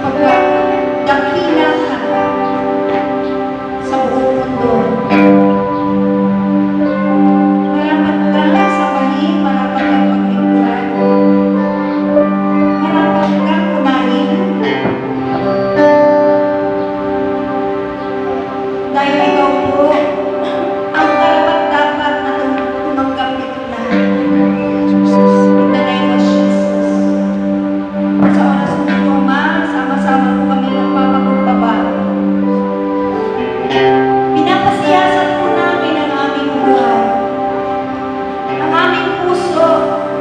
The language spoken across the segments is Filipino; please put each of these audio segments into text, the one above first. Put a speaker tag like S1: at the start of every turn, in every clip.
S1: sapagkat dakila ka sa buong mundo. Marapat ka sa bahing, marapat kang paglingkuran. Marapat kang kumain. Dahil ikaw po ang karapat-dapat na tumanggap nito lahat. In the name of Jesus. Sa oras mo ito, Ama, sama-sama po kami nagpapakumbaba. Pinapasiyasan po namin ang aming buhay. Ang aming puso,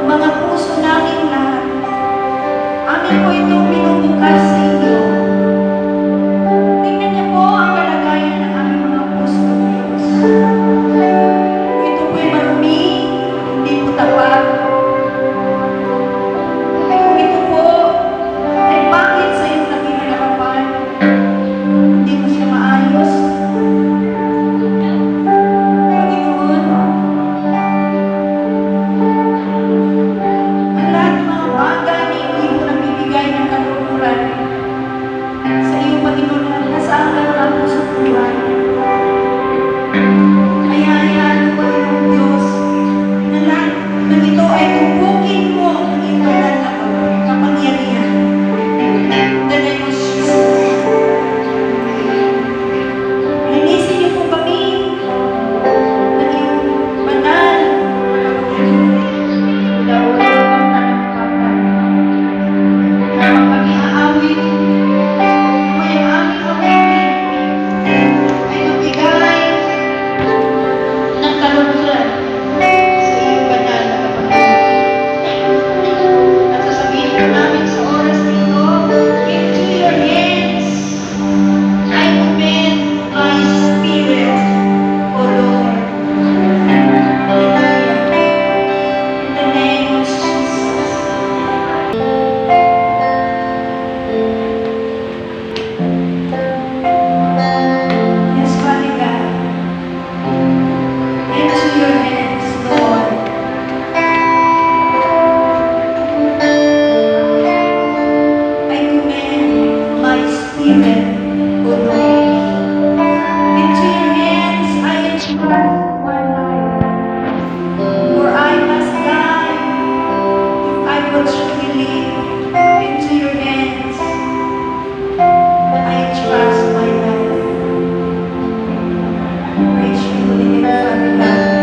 S1: mga puso namin lahat. Amin po itong binubukas sa inyo. Tingnan niyo po ang kalagayan ng aming mga puso, Diyos. Ito po'y marumi, hindi po tapat. Ay kung ito po ay bakit sa iyong nakinalakapan, hindi mo siya maayos. Panginoon, ang lahat ng mga bagay na hindi mo nagbibigay ng kalukuran sa iyong Panginoon, nasaan ka na lang po sa buhay. Kaya hayaan mo, Panginoon Diyos, na lahat ng ito ay tubukin mo ang iyong banal na kapangyarihan. In the name of Jesus. Linisin niyo po kami ng iyong banal na kapangyarihan. Dawal ang tanang-tanang. Habang kami aawit, may aming awitin ay magbigay ng kaluluran sa iyong banal na kapangyarihan. At sasabihin po namin sa oras na ito, into your hands I commit my spirit, O Lord. Hallelujah. In the name of Jesus. Yes, Father God. Into your hands, Lord. I commend my spirit, O Lord. Into your hands I entrust my life. For I must die if I would truly live. Into your hands I entrust my life. Praise your holy name, Father God.